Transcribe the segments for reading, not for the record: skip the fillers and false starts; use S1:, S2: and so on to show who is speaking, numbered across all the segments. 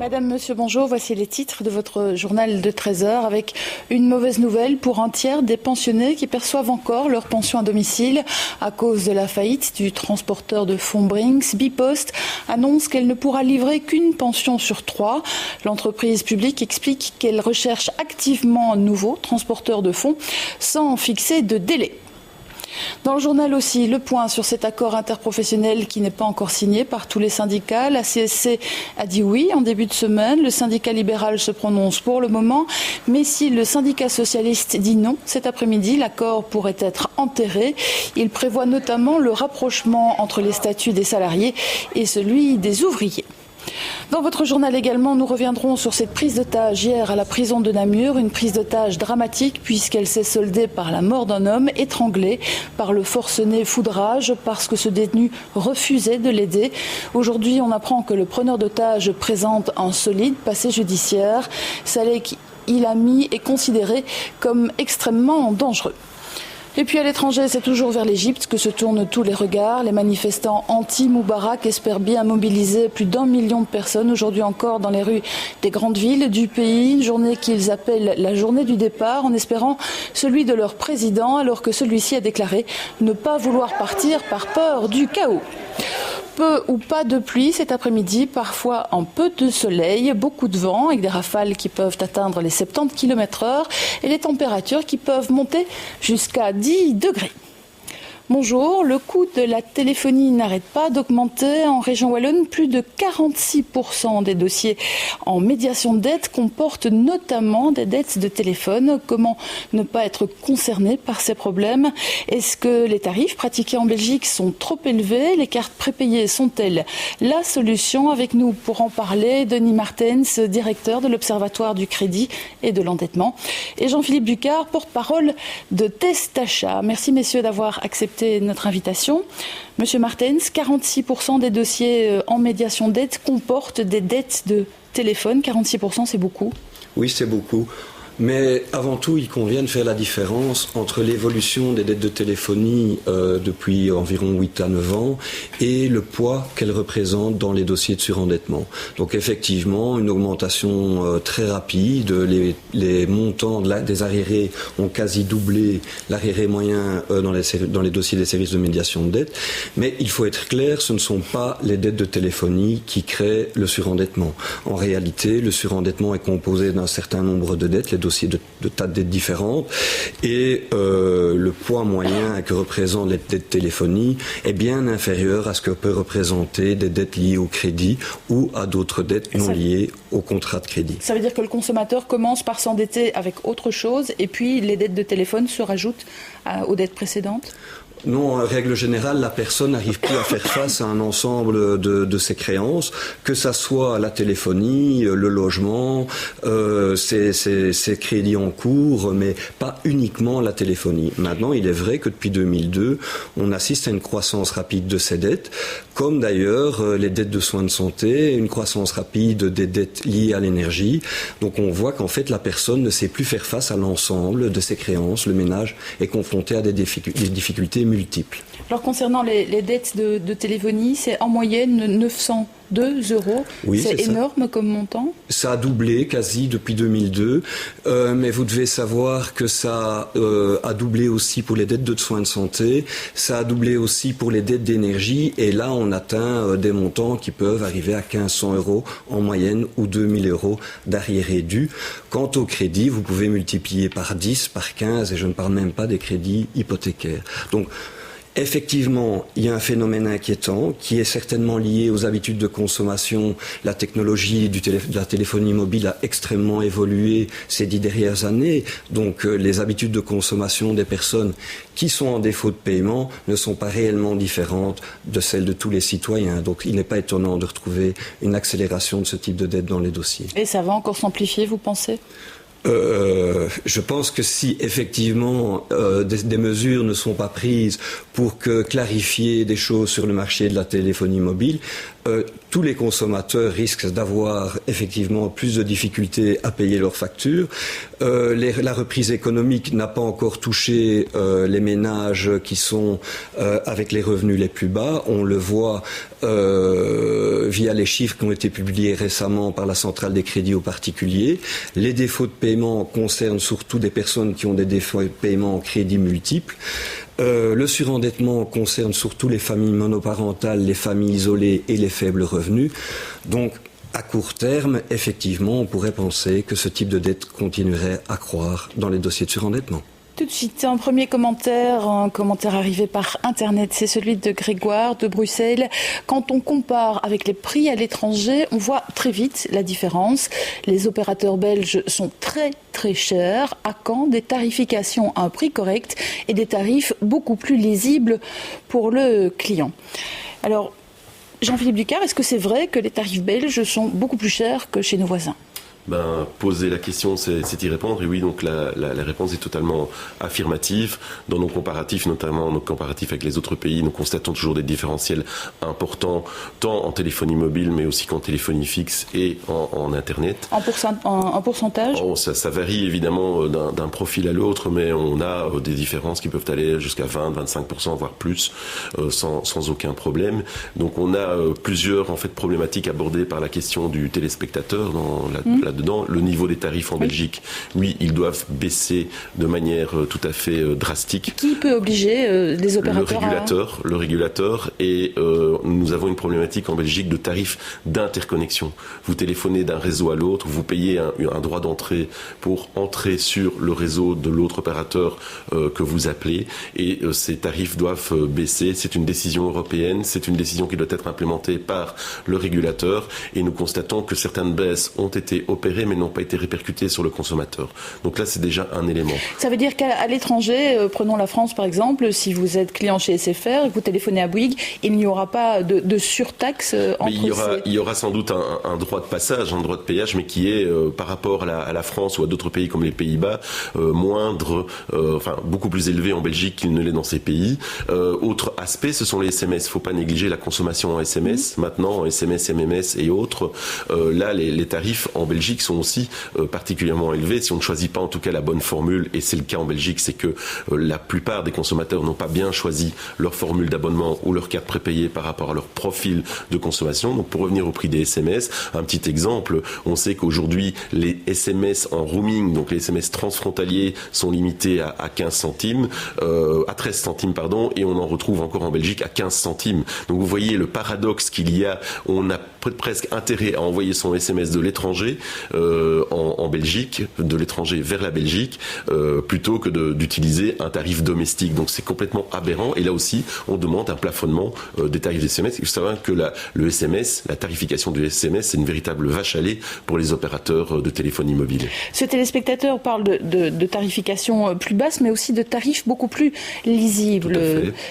S1: Madame, monsieur, bonjour. Voici les titres de votre journal de 13h avec une mauvaise nouvelle pour un tiers des pensionnés qui perçoivent encore leur pension à domicile à cause de la faillite du transporteur de fonds Brink's. Bipost annonce qu'elle ne pourra livrer qu'une pension sur 3. L'entreprise publique explique qu'elle recherche activement un nouveau transporteur de fonds sans fixer de délai. Dans le journal aussi, le point sur cet accord interprofessionnel qui n'est pas encore signé par tous les syndicats. La CSC a dit oui en début de semaine. Le syndicat libéral se prononce pour le moment. Mais si le syndicat socialiste dit non, cet après-midi, l'accord pourrait être enterré. Il prévoit notamment le rapprochement entre les statuts des salariés et celui des ouvriers. Dans votre journal également, nous reviendrons sur cette prise d'otage hier à la prison de Namur, une prise d'otage dramatique puisqu'elle s'est soldée par la mort d'un homme étranglé par le forcené foudrage parce que ce détenu refusait de l'aider. Aujourd'hui, on apprend que le preneur d'otage présente un solide passé judiciaire. Salek Ilami est considéré comme extrêmement dangereux. Et puis à l'étranger, c'est toujours vers l'Égypte que se tournent tous les regards. Les manifestants anti-Moubarak espèrent bien mobiliser plus d'1 million de personnes aujourd'hui encore dans les rues des grandes villes du pays. Une journée qu'ils appellent la journée du départ en espérant celui de leur président alors que celui-ci a déclaré ne pas vouloir partir par peur du chaos. Peu ou pas de pluie cet après-midi, parfois un peu de soleil, beaucoup de vent avec des rafales qui peuvent atteindre les 70 km/h et les températures qui peuvent monter jusqu'à 10 degrés. Bonjour, le coût de la téléphonie n'arrête pas d'augmenter. En région wallonne, plus de 46% des dossiers en médiation de dette comportent notamment des dettes de téléphone. Comment ne pas être concerné par ces problèmes? Est-ce que les tarifs pratiqués en Belgique sont trop élevés? Les cartes prépayées sont-elles la solution? Avec nous pour en parler, Denis Martens, directeur de l'Observatoire du crédit et de l'endettement, et Jean-Philippe Ducard, porte-parole de Testacha. Merci messieurs d'avoir accepté notre invitation. Monsieur Martens, 46% des dossiers en médiation de dette comportent des dettes de téléphone. 46%, c'est beaucoup.
S2: Oui, c'est beaucoup. Mais avant tout, il convient de faire la différence entre l'évolution des dettes de téléphonie depuis environ 8 à 9 ans et le poids qu'elles représentent dans les dossiers de surendettement. Donc effectivement, une augmentation très rapide. Les montants des arriérés ont quasi doublé l'arriéré moyen dans les dossiers des services de médiation de dette. Mais il faut être clair, ce ne sont pas les dettes de téléphonie qui créent le surendettement. En réalité, le surendettement est composé d'un certain nombre de dettes, les dossiers de tas de dettes différentes, et le poids moyen que représentent les dettes de téléphonie est bien inférieur à ce que peut représenter des dettes liées au crédit ou à d'autres dettes non liées au contrat de crédit. Ça
S1: veut dire que le consommateur commence par s'endetter avec autre chose et puis les dettes de téléphone se rajoutent aux dettes précédentes?
S2: Non, en règle générale, la personne n'arrive plus à faire face à un ensemble de ses créances, que ça soit la téléphonie, le logement, ses crédits en cours, mais pas uniquement la téléphonie. Maintenant, il est vrai que depuis 2002, on assiste à une croissance rapide de ces dettes, comme d'ailleurs les dettes de soins de santé, une croissance rapide des dettes liées à l'énergie. Donc on voit qu'en fait, la personne ne sait plus faire face à l'ensemble de ses créances. Le ménage est confronté à des difficultés multiples.
S1: Alors concernant les dettes de téléphonie, c'est en moyenne 902 €. Oui, c'est énorme comme montant.
S2: Ça a doublé quasi depuis 2002, mais vous devez savoir que ça a doublé aussi pour les dettes de soins de santé, ça a doublé aussi pour les dettes d'énergie, et là on atteint des montants qui peuvent arriver à 1 500 € en moyenne ou 2 000 € d'arriérés dus. Quant au crédit, vous pouvez multiplier par 10, par 15, et je ne parle même pas des crédits hypothécaires. Donc, effectivement, il y a un phénomène inquiétant qui est certainement lié aux habitudes de consommation. La technologie de la téléphonie mobile a extrêmement évolué ces 10 dernières années. Donc les habitudes de consommation des personnes qui sont en défaut de paiement ne sont pas réellement différentes de celles de tous les citoyens. Donc il n'est pas étonnant de retrouver une accélération de ce type de dette dans les dossiers.
S1: Et ça va encore s'amplifier, vous pensez ?
S2: Je pense que si effectivement des mesures ne sont pas prises pour clarifier des choses sur le marché de la téléphonie mobile, tous les consommateurs risquent d'avoir effectivement plus de difficultés à payer leurs factures. La reprise économique n'a pas encore touché les ménages qui sont avec les revenus les plus bas. On le voit via les chiffres qui ont été publiés récemment par la Centrale des crédits aux particuliers. Les défauts de paiement concernent surtout des personnes qui ont des défauts de paiement en crédit multiples. Le surendettement concerne surtout les familles monoparentales, les familles isolées et les faibles revenus. Donc, à court terme, effectivement, on pourrait penser que ce type de dette continuerait à croître dans les dossiers de surendettement.
S1: Tout de suite, un premier commentaire, arrivé par Internet, c'est celui de Grégoire de Bruxelles. Quand on compare avec les prix à l'étranger, on voit très vite la différence. Les opérateurs belges sont très très chers. À quand des tarifications à un prix correct et des tarifs beaucoup plus lisibles pour le client? Alors, Jean-Philippe Ducard, est-ce que c'est vrai que les tarifs belges sont beaucoup plus chers que chez nos voisins?
S3: Poser la question, c'est y répondre. Et oui, donc la réponse est totalement affirmative. Dans nos comparatifs, notamment nos comparatifs avec les autres pays, nous constatons toujours des différentiels importants, tant en téléphonie mobile, mais aussi qu'en téléphonie fixe et en Internet.
S1: En pourcentage?
S3: Ça varie évidemment d'un profil à l'autre, mais on a des différences qui peuvent aller jusqu'à 20-25%, voire plus, sans aucun problème. Donc on a plusieurs problématiques abordées par la question du téléspectateur là-dedans. Le niveau des tarifs en Belgique, oui, ils doivent baisser de manière tout à fait drastique.
S1: Qui peut obliger les opérateurs?
S3: Le régulateur. Et nous avons une problématique en Belgique de tarifs d'interconnexion. Vous téléphonez d'un réseau à l'autre, vous payez un droit d'entrée pour entrer sur le réseau de l'autre opérateur que vous appelez. Et ces tarifs doivent baisser. C'est une décision européenne, c'est une décision qui doit être implémentée par le régulateur. Et nous constatons que certaines baisses ont été opérées mais n'ont pas été répercutés sur le consommateur. Donc là, c'est déjà un élément.
S1: Ça veut dire qu'à l'étranger, prenons la France par exemple, si vous êtes client chez SFR et que vous téléphonez à Bouygues, il n'y aura pas de surtaxe entre
S3: il y aura sans doute un droit de passage, un droit de payage, mais qui est, par rapport à la France ou à d'autres pays comme les Pays-Bas, moindre, beaucoup plus élevé en Belgique qu'il ne l'est dans ces pays. Autre aspect, ce sont les SMS. Il ne faut pas négliger la consommation en SMS. Maintenant, en SMS, MMS et autres, là, les tarifs en Belgique sont aussi particulièrement élevés. Si on ne choisit pas en tout cas la bonne formule, et c'est le cas en Belgique, c'est que la plupart des consommateurs n'ont pas bien choisi leur formule d'abonnement ou leur carte prépayée par rapport à leur profil de consommation. Donc pour revenir au prix des SMS, un petit exemple, on sait qu'aujourd'hui les SMS en roaming, donc les SMS transfrontaliers, sont limités à 15 centimes, à 13 centimes pardon, et on en retrouve encore en Belgique à 15 centimes. Donc vous voyez le paradoxe qu'il y a, on a presque intérêt à envoyer son SMS de l'étranger en Belgique, de l'étranger vers la Belgique, plutôt que d'utiliser un tarif domestique. Donc c'est complètement aberrant. Et là aussi, on demande un plafonnement des tarifs des SMS. Il faut savoir que le SMS, la tarification du SMS, c'est une véritable vache à lait pour les opérateurs de téléphonie mobile.
S1: Ce téléspectateur parle de tarification plus basse, mais aussi de tarifs beaucoup plus lisibles.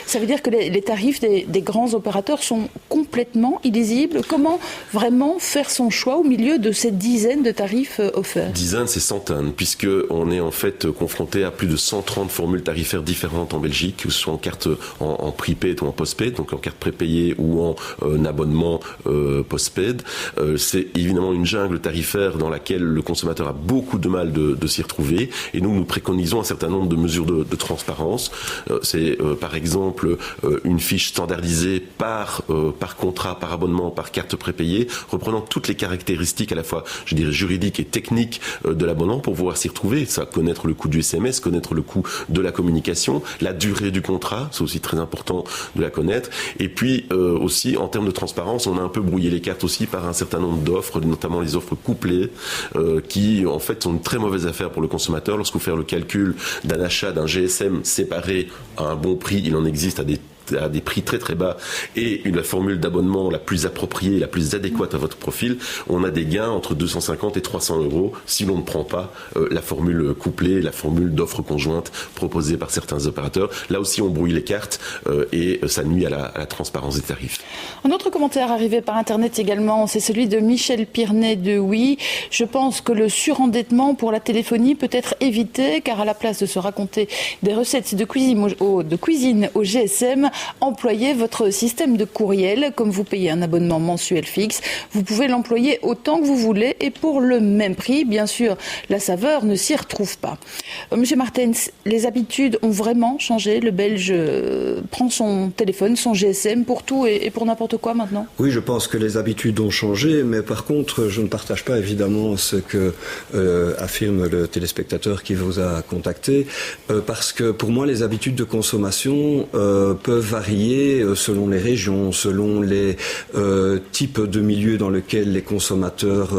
S1: Ça veut dire que les tarifs des grands opérateurs sont complètement illisibles. Comment vraiment faire son choix au milieu de ces dizaines de tarifs offerts?
S3: Dizaines, c'est centaines, puisqu'on est en fait confronté à plus de 130 formules tarifaires différentes en Belgique, que ce soit en carte en prepaid ou en postpaid, donc en carte prépayée ou en abonnement postpaid. C'est évidemment une jungle tarifaire dans laquelle le consommateur a beaucoup de mal de s'y retrouver, et nous préconisons un certain nombre de mesures de transparence. C'est par exemple une fiche standardisée par contrat, par abonnement, par carte prépayée, reprenant toutes les caractéristiques à la fois, je dirais, juridiques et techniques de l'abonnement pour pouvoir s'y retrouver. Ça, connaître le coût du SMS, connaître le coût de la communication, la durée du contrat, c'est aussi très important de la connaître. Et puis aussi, en termes de transparence, on a un peu brouillé les cartes aussi par un certain nombre d'offres, notamment les offres couplées, qui en fait sont une très mauvaise affaire pour le consommateur. Lorsqu'on fait le calcul d'un achat d'un GSM séparé à un bon prix, il en existe à des prix très très bas, et la formule d'abonnement la plus appropriée, la plus adéquate à votre profil, on a des gains entre 250 et 300 € si l'on ne prend pas la formule couplée, la formule d'offre conjointe proposée par certains opérateurs. Là aussi on brouille les cartes et ça nuit à la transparence des tarifs.
S1: Un autre commentaire arrivé par Internet également, c'est celui de Michel Pirnet de Oui. Je pense que le surendettement pour la téléphonie peut être évité, car à la place de se raconter des recettes de cuisine au GSM, employer votre système de courriel. Comme vous payez un abonnement mensuel fixe, vous pouvez l'employer autant que vous voulez et pour le même prix. Bien sûr, la saveur ne s'y retrouve pas. Monsieur Martens, les habitudes ont vraiment changé. Le Belge prend son téléphone, son GSM pour tout et pour n'importe quoi maintenant.
S2: Oui, je pense que les habitudes ont changé, mais par contre, je ne partage pas évidemment ce que affirme le téléspectateur qui vous a contacté, parce que pour moi, les habitudes de consommation peuvent varier selon les régions, selon les types de milieux dans lesquels les consommateurs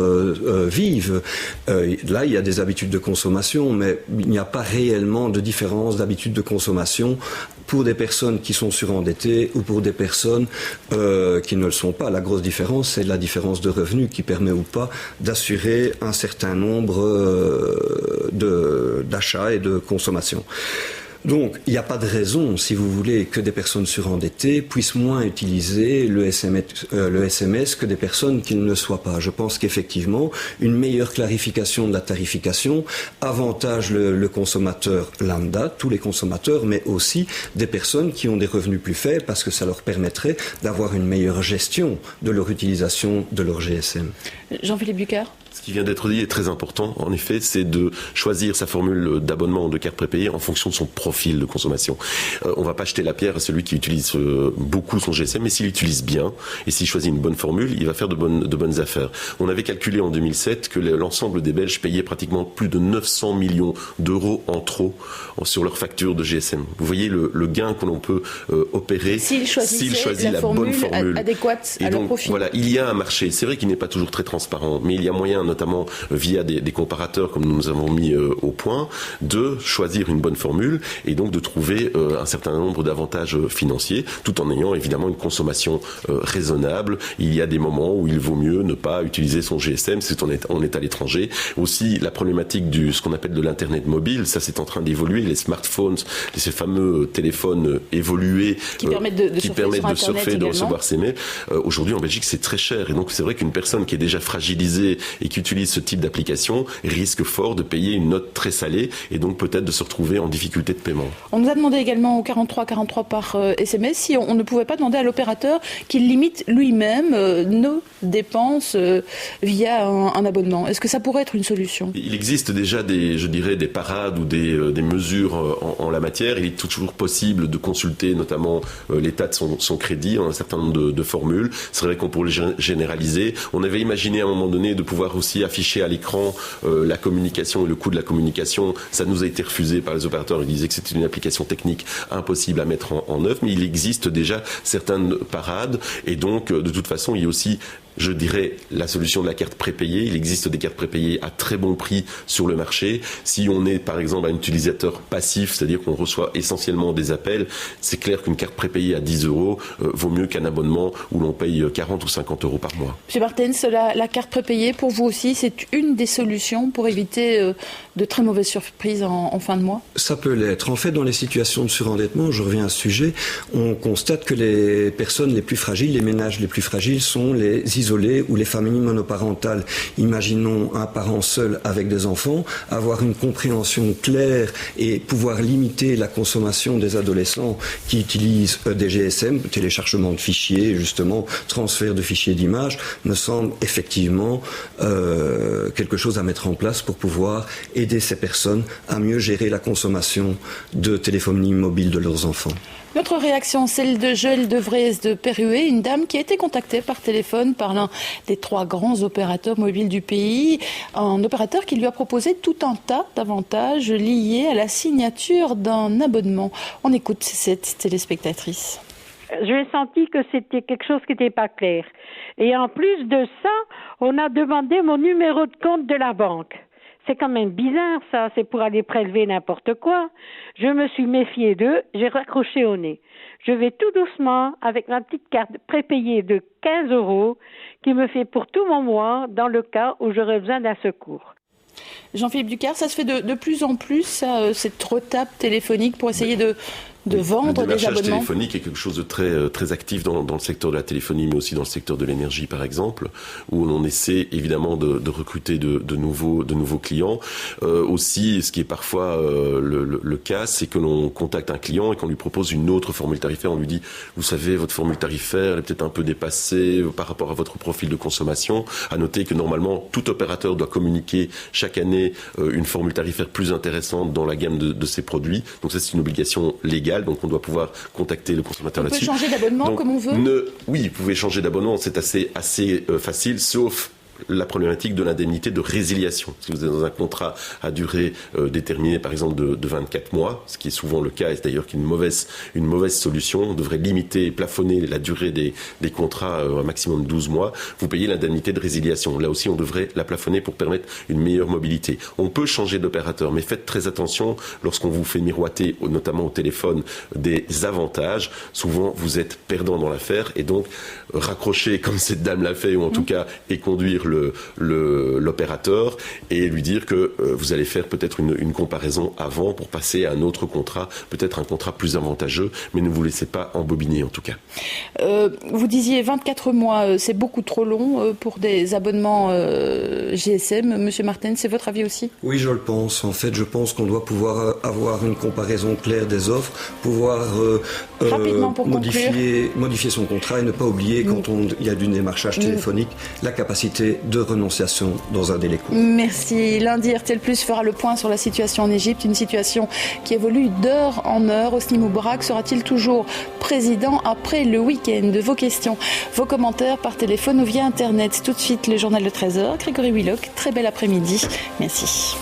S2: vivent. Là, il y a des habitudes de consommation, mais il n'y a pas réellement de différence d'habitudes de consommation pour des personnes qui sont surendettées ou pour des personnes qui ne le sont pas. La grosse différence, c'est la différence de revenus qui permet ou pas d'assurer un certain nombre d'achats et de consommation. Donc, il n'y a pas de raison, si vous voulez, que des personnes surendettées puissent moins utiliser le SMS que des personnes qui ne le soient pas. Je pense qu'effectivement, une meilleure clarification de la tarification avantage le consommateur lambda, tous les consommateurs, mais aussi des personnes qui ont des revenus plus faibles parce que ça leur permettrait d'avoir une meilleure gestion de leur utilisation de leur GSM.
S1: Jean-Philippe Bucard.
S3: Ce qui vient d'être dit est très important, en effet, c'est de choisir sa formule d'abonnement ou de carte prépayée en fonction de son profil de consommation. On ne va pas jeter la pierre à celui qui utilise beaucoup son GSM, mais s'il l'utilise bien et s'il choisit une bonne formule, il va faire de bonnes affaires. On avait calculé en 2007 que l'ensemble des Belges payaient pratiquement plus de 900 millions d'euros en trop sur leur facture de GSM. Vous voyez le gain que l'on peut opérer s'il choisit la bonne formule
S1: adéquate à leur profil.
S3: Voilà, il y a un marché. C'est vrai qu'il n'est pas toujours très transparent, mais il y a moyen, notamment via des comparateurs comme nous avons mis au point, de choisir une bonne formule et donc de trouver un certain nombre d'avantages financiers tout en ayant évidemment une consommation raisonnable. Il y a des moments où il vaut mieux ne pas utiliser son GSM si on est à l'étranger. Aussi la problématique ce qu'on appelle de l'internet mobile, ça c'est en train d'évoluer, les smartphones, ces fameux téléphones évolués
S1: qui permettent de surfer,
S3: de recevoir ses mails. Aujourd'hui en Belgique c'est très cher et donc c'est vrai qu'une personne qui est déjà fragilisée et qui utilise ce type d'application risque fort de payer une note très salée et donc peut-être de se retrouver en difficulté de paiement.
S1: On nous a demandé également au 43 par SMS si on ne pouvait pas demander à l'opérateur qu'il limite lui-même nos dépenses via un abonnement. Est-ce que ça pourrait être une solution ?
S3: Il existe déjà des parades ou des mesures en la matière. Il est toujours possible de consulter notamment l'état de son crédit en un certain nombre de formules. C'est vrai qu'on pourrait le généraliser. On avait imaginé à un moment donné de pouvoir aussi afficher à l'écran la communication et le coût de la communication. Ça nous a été refusé par les opérateurs. Ils disaient que c'était une application technique impossible à mettre en œuvre, mais il existe déjà certaines parades et donc de toute façon il y a aussi, je dirais, la solution de la carte prépayée. Il existe des cartes prépayées à très bon prix sur le marché. Si on est par exemple un utilisateur passif, c'est-à-dire qu'on reçoit essentiellement des appels, c'est clair qu'une carte prépayée à 10 € vaut mieux qu'un abonnement où l'on paye 40 ou 50 € par mois.
S1: Monsieur Martens, la carte prépayée, pour vous aussi, c'est une des solutions pour éviter de très mauvaises surprises en fin de mois ?
S2: Ça peut l'être. En fait, dans les situations de surendettement, je reviens à ce sujet, on constate que les personnes les plus fragiles, les ménages les plus fragiles sont les isolés ou les familles monoparentales. Imaginons un parent seul avec des enfants, avoir une compréhension claire et pouvoir limiter la consommation des adolescents qui utilisent des GSM, téléchargement de fichiers, justement, transfert de fichiers d'images, me semble effectivement quelque chose à mettre en place pour pouvoir aider ces personnes à mieux gérer la consommation de téléphonie mobile de leurs enfants.
S1: Notre réaction, celle de Joël De Vries de Perruet, une dame qui a été contactée par téléphone par l'un des 3 grands opérateurs mobiles du pays, un opérateur qui lui a proposé tout un tas d'avantages liés à la signature d'un abonnement. On écoute cette téléspectatrice.
S4: J'ai senti que c'était quelque chose qui n'était pas clair. Et en plus de ça, on a demandé mon numéro de compte de la banque. C'est quand même bizarre, ça. C'est pour aller prélever n'importe quoi. Je me suis méfiée d'eux. J'ai raccroché au nez. Je vais tout doucement avec ma petite carte prépayée de 15 € qui me fait pour tout mon mois dans le cas où j'aurais besoin d'un secours.
S1: Jean-Philippe Ducard, ça se fait de plus en plus, cette retape téléphonique pour essayer de de vendre des abonnements.
S3: Le démarchage téléphonique est quelque chose de très, très actif dans le secteur de la téléphonie, mais aussi dans le secteur de l'énergie, par exemple, où on essaie évidemment de recruter de nouveaux clients. Aussi, ce qui est parfois le cas, c'est que l'on contacte un client et qu'on lui propose une autre formule tarifaire. On lui dit, vous savez, votre formule tarifaire elle est peut-être un peu dépassée par rapport à votre profil de consommation. À noter que normalement, tout opérateur doit communiquer chaque année une formule tarifaire plus intéressante dans la gamme de ses produits. Donc ça, c'est une obligation légale. Donc on doit pouvoir contacter le consommateur là-dessus.
S1: On peut changer d'abonnement comme on veut.
S3: Oui, vous pouvez changer d'abonnement. C'est assez facile, sauf la problématique de l'indemnité de résiliation. Si vous êtes dans un contrat à durée déterminée, par exemple de 24 mois, ce qui est souvent le cas, et c'est d'ailleurs une mauvaise solution, on devrait limiter et plafonner la durée des contrats à un maximum de 12 mois, vous payez l'indemnité de résiliation. Là aussi, on devrait la plafonner pour permettre une meilleure mobilité. On peut changer d'opérateur, mais faites très attention lorsqu'on vous fait miroiter, notamment au téléphone, des avantages. Souvent, vous êtes perdant dans l'affaire, et donc raccrocher comme cette dame l'a fait, ou en tout cas, et conduire l'opérateur et lui dire que vous allez faire peut-être une comparaison avant pour passer à un autre contrat, peut-être un contrat plus avantageux, mais ne vous laissez pas embobiner en tout cas.
S1: Vous disiez 24 mois, c'est beaucoup trop long pour des abonnements GSM. Monsieur Martin, c'est votre avis aussi ?
S2: Oui, je le pense. En fait, je pense qu'on doit pouvoir avoir une comparaison claire des offres, pouvoir modifier son contrat et ne pas oublier quand il y a du démarchage téléphonique, la capacité de renonciation dans un délai court.
S1: Merci. Lundi, RTL Plus fera le point sur la situation en Égypte, une situation qui évolue d'heure en heure. Hosni Moubarak sera-t-il toujours président après le week-end? Vos questions, vos commentaires par téléphone ou via Internet. Tout de suite, le journal de 13h. Grégory Willock, très bel après-midi. Merci.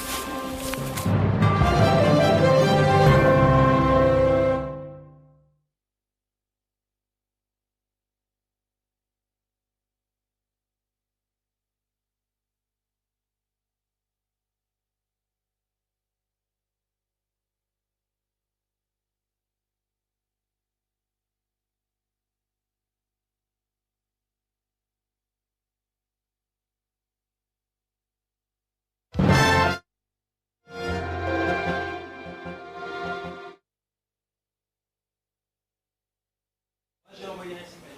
S5: J'ai envoyé un SMS.